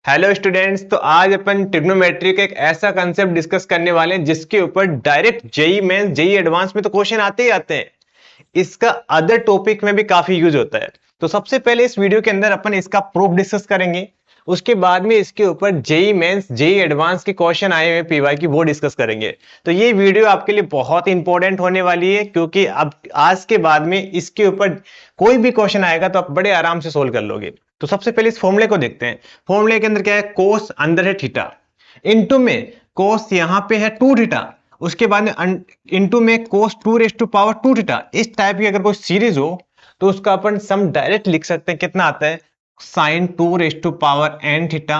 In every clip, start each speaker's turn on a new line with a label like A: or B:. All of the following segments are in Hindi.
A: हेलो स्टूडेंट्स, तो आज अपन ट्रिग्नोमेट्री का एक ऐसा कंसेप्ट डिस्कस करने वाले हैं जिसके ऊपर direct JEE mains JEE advance में तो क्वेश्चन आते ही आते हैं। इसका अदर टॉपिक में भी काफी यूज होता है। तो सबसे पहले इस वीडियो के अंदर अपन इसका प्रूफ डिस्कस करेंगे। उसके बाद में इसके ऊपर जेई मेंस जेई एडवांस के क्वेश्चन आए हुए पीवाई की वो डिस्कस करेंगे। तो ये वीडियो आपके लिए बहुत इंपॉर्टेंट होने वाली है क्योंकि अब आज के बाद में इसके ऊपर कोई भी क्वेश्चन आएगा तो आप बड़े आराम से सोल्व कर लोगे। तो सबसे पहले इस फॉर्मूले को देखते हैं। फॉर्मूले के अंदर क्या है, कोस अंदर है थीटा, इनटू में कोस यहां पे है 2 थीटा, उसके बाद में इनटू में कोस 2 रेज टू पावर 2 थीटा। इस टाइप की अगर कोई सीरीज हो तो उसका अपन सम डायरेक्ट लिख सकते हैं। कितना आता है, sine 2 raise to power n theta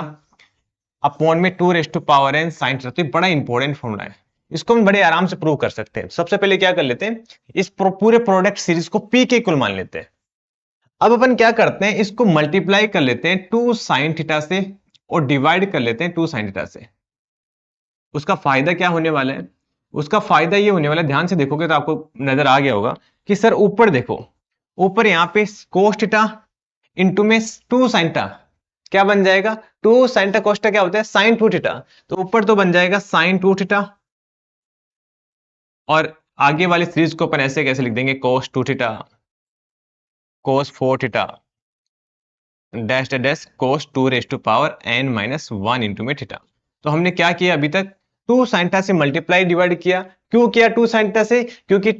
A: upon में 2 raise to power n sine theta. तो ये बड़ा इंपॉर्टेंट फॉर्मूला है, इसको हम बड़े आराम से प्रूव कर सकते हैं। सबसे पहले क्या कर लेते हैं, इस पूरे प्रोडक्ट सीरीज को p के इक्वल मान लेते हैं। अब अपन क्या करते हैं, इसको मल्टीप्लाई कर लेते हैं 2 साइन थीटा से और डिवाइड कर लेते हैं 2 साइन थीटा से। उसका फायदा क्या होने वाला है, उसका फायदा ये होने वाला है, ध्यान से देखोगे तो आपको नजर आ गया होगा कि सर ऊपर देखो, ऊपर यहाँ पे कोस थीटा इंटू में 2 साइन थीटा क्या बन जाएगा, 2 साइन थीटा कोस थीटा क्या होता है, साइन 2 थीटा। तो ऊपर तो बन जाएगा साइन 2 थीटा और आगे वाली सीरीज को अपन ऐसे कैसे लिख देंगे, cos 2 theta cos 4 theta dash dash cos 2 raise to power n minus 1 into में थीटा। तो हमने क्या किया अभी तक, 2 साइन थीटा से मल्टीप्लाई डिवाइड किया। क्यों किया 2 साइन थीटा से, क्योंकि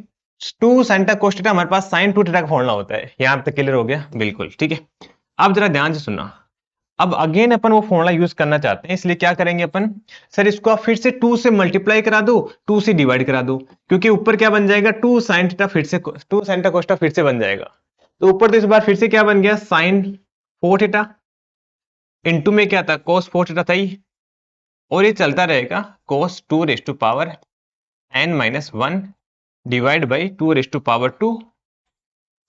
A: 2 साइन थीटा कोस थीटा हमारे पास साइन 2 थीटा का फॉर्मूला होता है। यहां तक क्लियर हो गया, बिल्कुल ठीक है। अब जरा ध्यान से सुनना, अब अगेन अपन वो फॉर्मूला यूज करना चाहते हैं, इसलिए क्या करेंगे अपन, सर इसको आप फिर से 2 से मल्टीप्लाई करा दो, 2 से डिवाइड करा दो, क्योंकि ऊपर क्या बन जाएगा 2 साइन थीटा, फिर से 2 साइन थीटा कोस थीटा फिर से बन जाएगा। तो ऊपर तो इस बार फिर से क्या बन गया, साइन 4 थीटा इंटू में क्या था, कोस 4 थीटा था ही, और ये चलता रहेगा cos 2 raise to power n minus 1 divide by 2 raise to power 2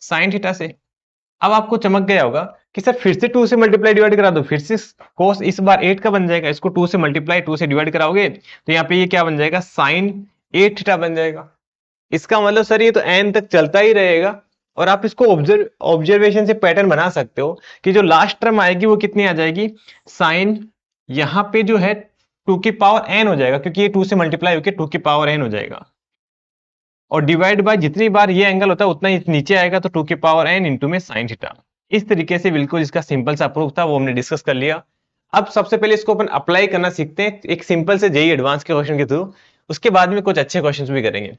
A: sine theta से। अब आपको चमक गया होगा कि सर फिर से 2 से मल्टीप्लाई डिवाइड करा दो, फिर से कोस इस बार 8 का बन जाएगा, इसको 2 से मल्टीप्लाई 2 से डिवाइड कराओगे तो यहाँ पे ये क्या बन जाएगा, साइन 8 थीटा बन जाएगा। इसका मतलब सर ये तो n तक चलता ही रहेगा। और आप इसको ऑब्जर्वेशन से पैटर्न बना सकते हो कि जो लास्ट टर्म आएगी वो कितनी आ जाएगी, साइन यहां पे जो है 2 की पावर n हो जाएगा, क्योंकि ये 2 से मल्टीप्लाई होकर 2 की पावर n हो जाएगा, और डिवाइड बाय जितनी बार ये एंगल होता है उतना ही नीचे आएगा, तो 2 की पावर n इंटू में साइन थीटा। इस तरीके से बिल्कुल इसका सिंपल सा प्रूफ था, वो हमने डिस्कस कर लिया। अब सबसे पहले इसको अपन अप्लाई करना सीखते हैं एक सिंपल से जेई एडवांस के क्वेश्चन के थ्रू, उसके बाद में कुछ अच्छे क्वेश्चन भी करेंगे।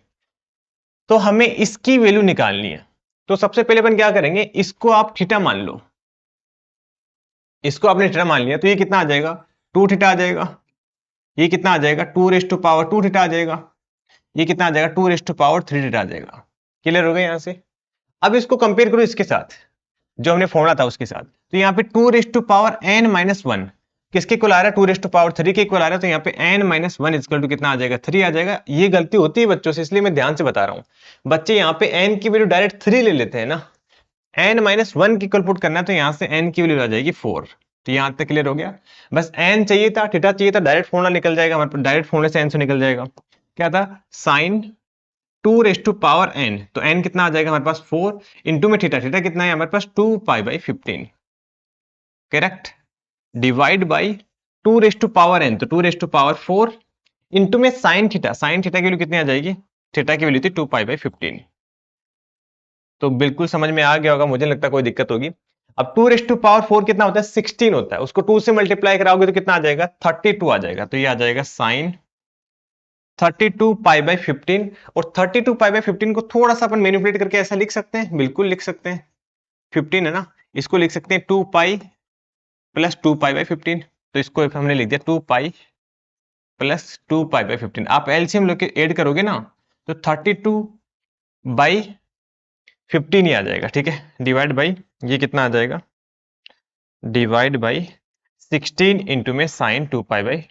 A: तो हमें इसकी वैल्यू निकालनी है। तो सबसे पहले अपन क्या करेंगे, इसको आप थीटा मान लो, इसको आपने थीटा मान लिया, तो ये कितना आ जाएगा, 2 थीटा आ जाएगा। ये कितना आ जाएगा, 2 रेज टू पावर 2 थीटा आ जाएगा। ये कितना आ जाएगा, 2 रेज टू पावर 3 थीटा आ जाएगा। क्लियर हो गया यहां से। अब इसको कंपेयर करो इसके साथ जो हमने फॉर्मूला था उसके साथ, तो यहाँ पे 2 raise to power n minus 1 किसके इक्वल आ रहा है, 2 रेज टू पावर 3 के इक्वल आ रहा है। तो यहाँ पे n माइनस 1 इक्वल टू कितना आ जाएगा, 3 आ जाएगा। ये गलती होती है बच्चों से, इसलिए मैं ध्यान से बता रहा हूँ। बच्चे यहाँ पे n की वैल्यू डायरेक्ट 3 ले लेते हैं ना, n माइनस 1 की इक्वल पुट करना है तो यहाँ से n की वैल्यू आ जाएगी 4। तो यहाँ तक क्लियर हो गया। बस n चाहिए था, थीटा चाहिए था, डायरेक्ट फॉर्मूला निकल जाएगा हमारे पास, डायरेक्ट फॉर्मूले से n से निकल जाएगा। क्या था, sine 2 raise to power n, तो n कितना आ जाएगा हमारे पास 4 इंटू में थीटा, थीटा कितना है हमारे पास 2 pi by 15, correct, divide by 2 raise to power n, तो 2 रेज टू पावर 4 इंटू में साइन थीटा, साइन थीटा की वैल्यू कितनी आ जाएगी, थीटा की वैल्यू थी 2 पाई बाई 15। तो बिल्कुल समझ में आ गया होगा, मुझे लगता है कोई दिक्कत होगी। अब 2 रेज टू पावर 4 कितना होता है, 16 होता है, उसको 2 से मल्टीप्लाई कराओगे तो कितना आ जाएगा, 32 आ जाएगा। तो ये आ जाएगा साइन 32 पाई बाई 15, और 32 पाई बाई 15 को थोड़ा सा अपन मैनिपुलेट करके ऐसा लिख सकते हैं, बिल्कुल लिख सकते हैं। 15 है ना, इसको लिख सकते हैं 2 पाई प्लस 2 पाई बाई 15, तो इसको हमने लिख दिया 2 पाई प्लस 2 पाई बाई 15। आप एलसीएम लेके ऐड करोगे ना तो 32 बाई 15 ही आ जाएगा, ठीक है, डिवाइड बाई ये कितना आ जाएगा, डिवाइड बाई 16 इंटू में साइन 2 पाई बाई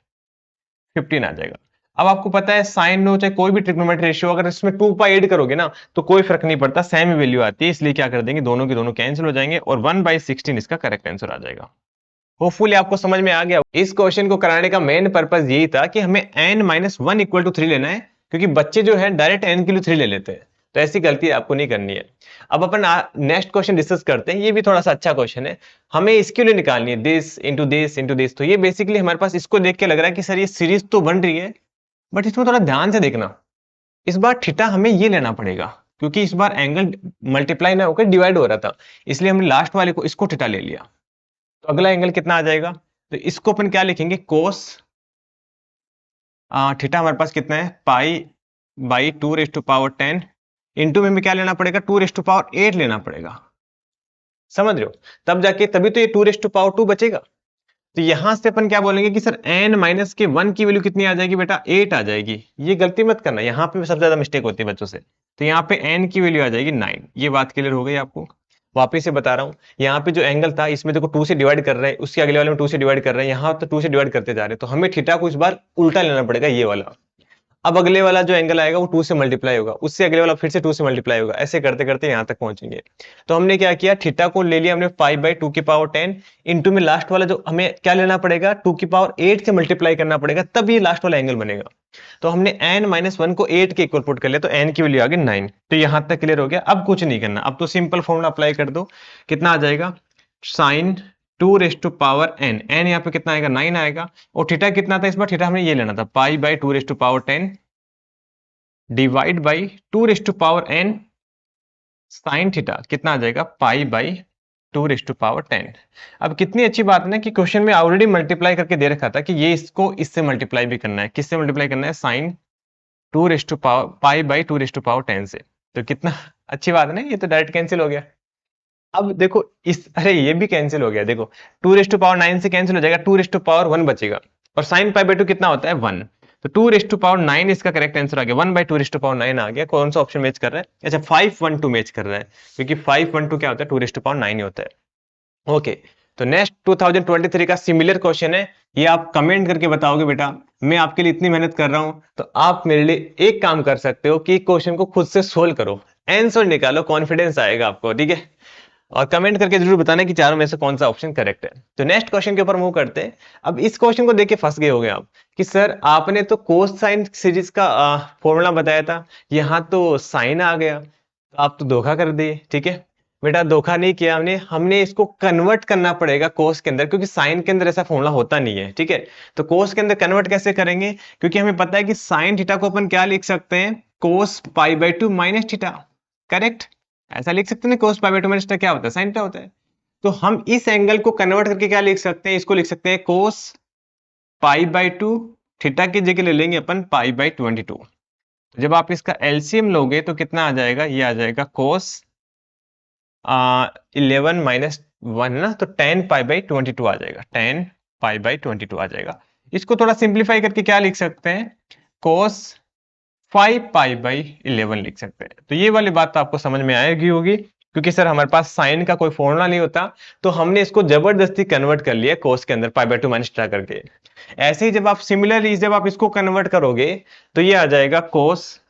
A: 15 आ जाएगा। अब आपको पता है साइन हो चाहे कोई भी ट्रिग्नोमेट्री रेशियो, अगर इसमें 2 पाई ऐड करोगे ना तो कोई फर्क नहीं पड़ता, सेम ही वैल्यू आती है, इसलिए क्या कर देंगे, दोनों के दोनों कैंसिल हो जाएंगे और 1/16 इसका करेक्ट आंसर आ जाएगा। होपफुली आपको समझ में आ गया। इस क्वेश्चन को कराने का मेन पर्पस यही था कि हमें n माइनस 1 इक्वल टू 3 लेना है, क्योंकि बच्चे जो है डायरेक्ट n की वैल्यू 3 ले लेते हैं। तो ऐसी गलती आपको नहीं करनी है। अब अपन नेक्स्ट क्वेश्चन डिस्कस करते हैं। ये भी थोड़ा सा अच्छा क्वेश्चन है, हमें इसके लिए निकालनी है this into this into this. तो ये बेसिकली हमारे पास इसको देख के लग रहा है कि सर ये सीरीज तो बन रही है, बट इसमें थोड़ा ध्यान से देखना। इस बार थीटा हमें ये लेना पड़ेगा, क्योंकि इस बार एंगल मल्टीप्लाई ना होकर डिवाइड हो रहा था, इसलिए हमने लास्ट वाले को इसको थीटा ले लिया। तो अगला एंगल कितना आ जाएगा, तो इसको अपन क्या लिखेंगे, कोस थीटा हमारे पास कितना है, पाई बाई 2⁻10 इंटू में क्या लेना पड़ेगा, 2⁸ लेना पड़ेगा। समझ रहे हो, तब जाके तभी तो ये 2⁻2 बचेगा। तो यहां से अपन क्या बोलेंगे कि सर n माइनस के 1 की वैल्यू कितनी आ जाएगी बेटा, 8 आ जाएगी। ये गलती मत करना, यहाँ पे सबसे ज्यादा मिस्टेक होती है बच्चों से। तो यहाँ पे n की वैल्यू आ जाएगी 9। ये बात क्लियर हो गई आपको। वापिस से बता रहा हूँ, यहाँ पे जो एंगल था इसमें देखो 2 से डिवाइड कर रहे हैं, उसके अगले वाले में 2 से डिवाइड कर रहे हैं, यहाँ तो 2 से डिवाइड करते जा रहे हैं। तो हमें थीटा को इस बार उल्टा लेना पड़ेगा, ये वाला। अब अगले वाला जो एंगल आएगा वो 2 से मल्टीप्लाई होगा, उससे अगले वाला फिर से 2 से मल्टीप्लाई होगा, ऐसे करते करते यहाँ तक पहुंचेंगे। तो हमने क्या किया, थीटा को ले लिया हमने 5/2⁻10 इंटू में लास्ट वाला जो हमें क्या लेना पड़ेगा, 2⁸ से मल्टीप्लाई करना पड़ेगा, तब ये लास्ट वाला एंगल बनेगा। तो हमने n-1 को 8 के इक्वल पुट कर लिया, तो n की वैल्यू आ गई 9। तो यहां तक क्लियर हो गया। अब कुछ नहीं करना, अब तो सिंपल फॉर्मूला अप्लाई कर दो। कितना आ जाएगा, साइन 2⁻n, n यहाँ पे कितना आएगा, 9 आएगा। और थीटा कितना था इस बार, थीटा हमने ये लेना था, π/2⁻10 divide by 2⁻n sine theta कितना आ जाएगा, π/2⁻10। अब कितनी अच्छी बात है ना कि क्वेश्चन में ऑलरेडी मल्टीप्लाई करके दे रखा था कि ये इसको इससे मल्टीप्लाई भी करना है। किससे मल्टीप्लाई करना है, साइन 2⁻π/2⁻10 से। तो कितना अच्छी बात है ना, ये तो डायरेक्ट कैंसिल हो गया। अब देखो इस, अरे ये भी कैंसिल हो गया, देखो 2⁻9 से कैंसिल हो जाएगा, 2⁻1 बचेगा। और साइन π/2 कितना होता है, 1। तो 2⁻9 इसका करेक्ट आंसर आ गया, 1/2⁻9 आ गया। कौन सा ऑप्शन मैच कर रहा है, अच्छा 512 मैच कर रहा है, क्योंकि 512 क्या होता है, 2⁻9 ही होता है। ओके, तो नेक्स्ट 2023 का सिमिलर क्वेश्चन है, ये आप कमेंट करके बताओगे बेटा। मैं आपके लिए इतनी मेहनत कर रहा हूं, तो आप मेरे लिए एक काम कर सकते हो कि क्वेश्चन को खुद से सोल्व करो, आंसर निकालो, कॉन्फिडेंस आएगा आपको, ठीक है। और कमेंट करके जरूर बताना कि चारों में से कौन सा ऑप्शन करेक्ट है। तो नेक्स्ट क्वेश्चन के ऊपर मूव करते हैं। अब इस क्वेश्चन को देख के फंस गए होंगे आप कि सर आपने तो कोस साइन सीरीज का फॉर्मूला बताया था, यहाँ तो साइन आ गया, तो आप तो धोखा कर दिए। ठीक है बेटा, धोखा नहीं किया हमने, हमने इसको कन्वर्ट करना पड़ेगा कोस के अंदर, क्योंकि साइन के अंदर ऐसा फॉर्मूला होता नहीं है। ठीक है, तो कोस के अंदर कन्वर्ट कैसे करेंगे, क्योंकि हमें पता है कि साइन थीटा को अपन क्या लिख सकते हैं, कोस π/2 माइनस थीटा। करेक्ट, ऐसा लिख सकते हैं, कोस π/2 माइनस थीटा क्या होता है, साइन थीटा होता है। तो हम इस एंगल को कन्वर्ट करके क्या लिख सकते हैं, इसको लिख सकते हैं कोस π/2, थीटा की जगह ले लेंगे अपन π/22। जब आप इसका एलसीएम लोगे तो कितना आ जाएगा, ये आ जाएगा कोस 11 माइनस 1 ना, तो 10π/22 आ जाएगा, 10π/22 आ जाएगा। इसको थोड़ा सिंप्लीफाई करके क्या लिख सकते हैं, कोस 5π/11 लिख सकते हैं। तो ये वाली बात तो आपको समझ में आएगी होगी, क्योंकि सर हमारे पास साइन का कोई फॉर्मूला नहीं होता, तो हमने इसको जबरदस्ती कन्वर्ट कर लिया कोस के अंदर π/2 माइनस थीटा करके। ऐसे ही जब आप सिमिलरली जब आप इसको कन्वर्ट करोगे तो ये आ जाएगा कोस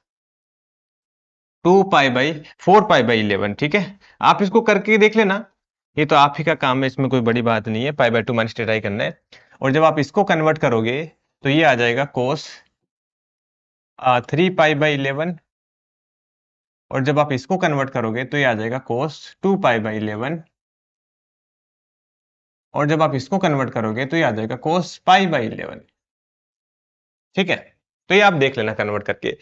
A: 4π/11। ठीक है, आप इसको करके देख लेना, ये तो आप ही का काम है, इसमें कोई बड़ी बात नहीं है, π/2 माइनस थीटा ही करना है। और जब आप इसको कन्वर्ट करोगे तो ये आ जाएगा कोस 3π/11, और जब आप इसको कन्वर्ट करोगे तो ये आ जाएगा कोस 2π/11, और जब आप इसको कन्वर्ट करोगे तो ये आ जाएगा कोस π/11। ठीक है, तो ये आप देख लेना कन्वर्ट करके।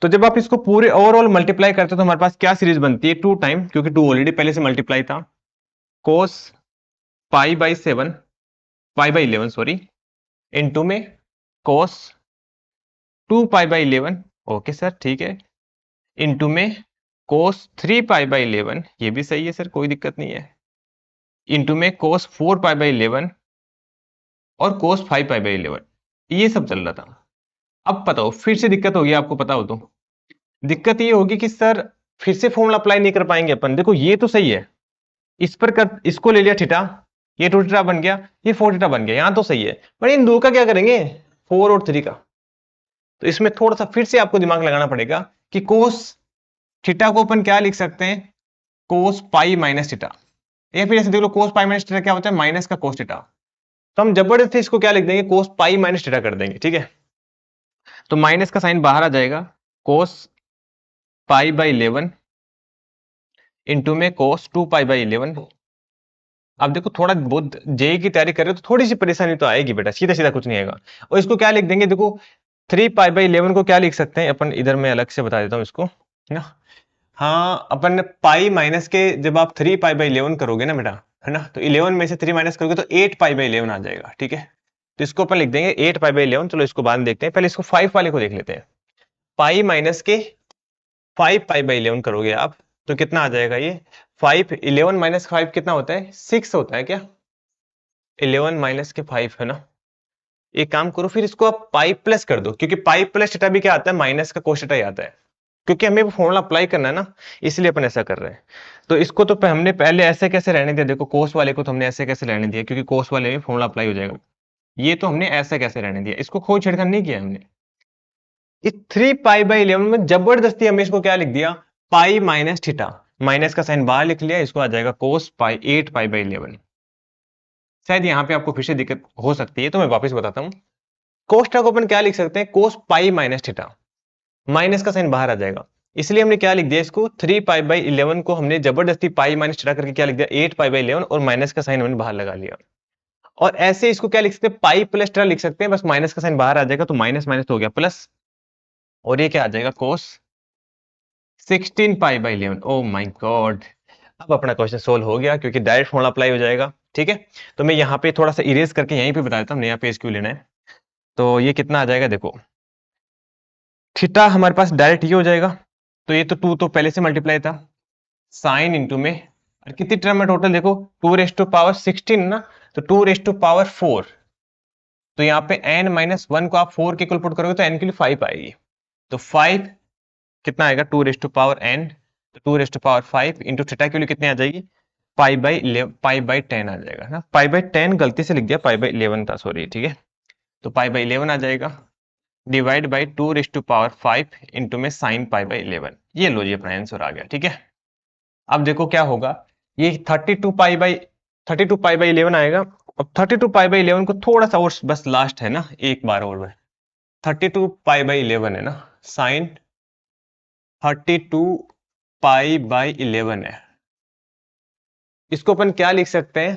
A: तो जब आप इसको पूरे ओवरऑल मल्टीप्लाई करते हो तो हमारे पास क्या सीरीज बनती है, 2 टाइम, क्योंकि 2 ऑलरेडी पहले से मल्टीप्लाई था, कोस π/7 π/11 सॉरी, इनटू में कोस 2π/11, ओके सर ठीक है, इनटू में कोस 3π/11, ये भी सही है सर, कोई दिक्कत नहीं है, इनटू में कोस 4π/11 और कोस 5π/11, ये सब चल रहा था। अब बताओ फिर से दिक्कत होगी आपको पता हो तो, दिक्कत ये होगी कि सर फिर से फॉर्मूला अप्लाई नहीं कर पाएंगे अपन। देखो ये तो सही है, इस पर कर, इसको ले लिया थीटा, ये 2 थीटा बन गया, ये 4 थीटा बन गया, यहां तो सही है, पर इन दो का क्या करेंगे, 4 और 3 का। तो इसमें थोड़ा सा फिर से आपको दिमाग लगाना पड़ेगा कि कोस थीटा को अपन क्या लिख सकते हैं, कोस पाई माइनस थीटा, या फिर ऐसे देख लो कोस पाई माइनस थीटा क्या होता है, माइनस का कोस थीटा। तो हम जबरदस्ती इसको क्या लिख देंगे, कोस पाई माइनस थीटा कर देंगे। ठीक है, तो माइनस का साइन बाहर आ जाएगा, कोस पाई बाई 11 इंटू में कोस 2 पाई बाई 11। अब देखो थोड़ा बहुत जेई की तैयारी कर रहे हो तो थोड़ी सी परेशानी तो आएगी बेटा, सीधा सीधा कुछ नहीं आएगा। और इसको क्या लिख देंगे, देखो 3 पाई बाई 11 को क्या लिख सकते हैं अपन, इधर मैं अलग से बता देता हूँ इसको, है ना। हाँ, अपन पाई माइनस के जब आप 3 पाई बाई 11 करोगे ना बेटा, है ना, तो 11 में से 3 माइनस करोगे तो 8 पाई बाई 11 आ जाएगा, ठीक है। तो इसको अपन लिख देंगे 8 पाई बाई 11। चलो इसको बाद में देखते हैं, पहले इसको 5 वाले को देख लेते हैं। पाई माइनस के 5 पाई बाई 11 करोगे आप तो कितना आ जाएगा ये 5, 11 माइनस 5 कितना होता है, 6 होता है क्या, 11 माइनस के 5, है ना। एक काम करो फिर इसको आप पाई प्लस कर दो, क्योंकि पाई प्लस थीटा भी क्या आता है, माइनस का कोस थीटा ही आता है, क्योंकि हमें वो फॉर्मूला अप्लाई करना है ना, इसलिए अपन ऐसा कर रहे हैं। तो इसको तो हमने पहले ऐसे कैसे रहने दिया, देखो कोस वाले को तो हमने ऐसे कैसे रहने दिया, क्योंकि कोस वाले में फॉर्मूला अप्लाई हो जाएगा। ये तो हमने ऐसे कैसे रहने दिया, इसको कोई छेड़खानी नहीं किया हमने। इस 3 पाई बाई 11 में जबरदस्ती हमने इसको क्या लिख दिया, पाई माइनस थीटा, माइनस का साइन बाहर लिख लिया, इसको आ जाएगा कोस पाई 8 पाई बाई 11। शायद यहाँ पे आपको फिर से दिक्कत हो सकती है, तो मैं वापस बताता हूँ। कोस थीटा को अपन क्या लिख सकते हैं, कोस पाई माइनस थीटा, माइनस का साइन बाहर आ जाएगा, इसलिए हमने क्या लिख दिया इसको 3 पाई बाई 11 को हमने जबरदस्ती पाई माइनस थीटा करके क्या लिख दिया 8 पाई बाई 11, और माइनस का साइन हमने बाहर लगा लिया। और ऐसे इसको क्या लिख सकते हैं, पाई प्लस थीटा लिख सकते हैं, बस माइनस का साइन बाहर आ जाएगा, तो माइनस माइनस तो हो गया प्लस, और ये क्या आ जाएगा कोस 16 पाई बाई 11। ओ माय गॉड, अब अपना क्वेश्चन सोल्व हो गया, क्योंकि डायरेक्ट फॉर्मूला अप्लाई हो जाएगा, ठीक है। तो मैं यहाँ पे थोड़ा सा इरेज करके यहीं पे बता देता हूँ, नया पेज क्यों लेना है। तो ये कितना आ जाएगा, देखो थीटा हमारे पास डायरेक्ट ये हो जाएगा, तो ये तो 2 तो पहले से मल्टीप्लाई था, साइन इंटू में, और कितनी टर्म है टोटल, देखो 2 रेज टू पावर 16 ना, तो 2 रेज टू पावर 4, तो यहाँ पे n माइनस 1 को आप 4 के इक्वल पुट करोगे तो n के लिए 5 आएगी, तो 5 कितना आएगा 2 रेज टू पावर n, तो 2 raise to power 5 into theta के लिए कितनी आ जाएगी, पाई बाई 10 आ जाएगा ना, पाई बाई 10 गलती से लिख दिया, पाई बाई 11 था सॉरी, ठीक है। तो पाई बाई 11 आ जाएगा, divide by 2 raise to power 5 into में साइन पाई बाई 11। ये लो जी अपना आंसर आ गया, ठीक है। अब देखो क्या होगा, ये 32 पाई बाई 11 आएगा। अब 32 पाई बाई 11 को थोड़ा सा और बस लास्ट है ना, एक बार और है, 32 पाई बाई 11 है ना, साइन 32 पाई बाई 11 है, इसको अपन क्या लिख सकते हैं,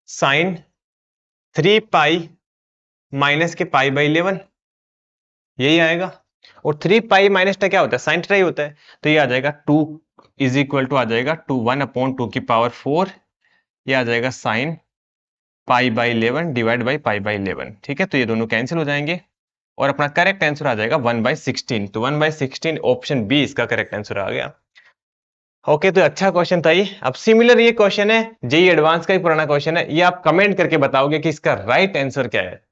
A: साइन 3 पाई माइनस के पाई बाई 11, यही आएगा। और 3 पाई माइनस का क्या होता है, साइन थीटा ही होता है, तो ये आ जाएगा 2 इज इक्वल टू आ जाएगा 2 1 अपॉन 2 की पावर 4, ये आ जाएगा sign pi by 11 divide by pi by 11, ठीक है। तो ये दोनों कैंसिल हो जाएंगे, और अपना करेक्ट आंसर आ जाएगा 1/16, तो 1/16 ऑप्शन बी इसका करेक्ट आंसर आ गया। ओके, तो अच्छा क्वेश्चन था ये। अब सिमिलर ये क्वेश्चन है जेई एडवांस का ही पुराना क्वेश्चन है, ये आप कमेंट करके बताओगे कि इसका राइट आंसर क्या है।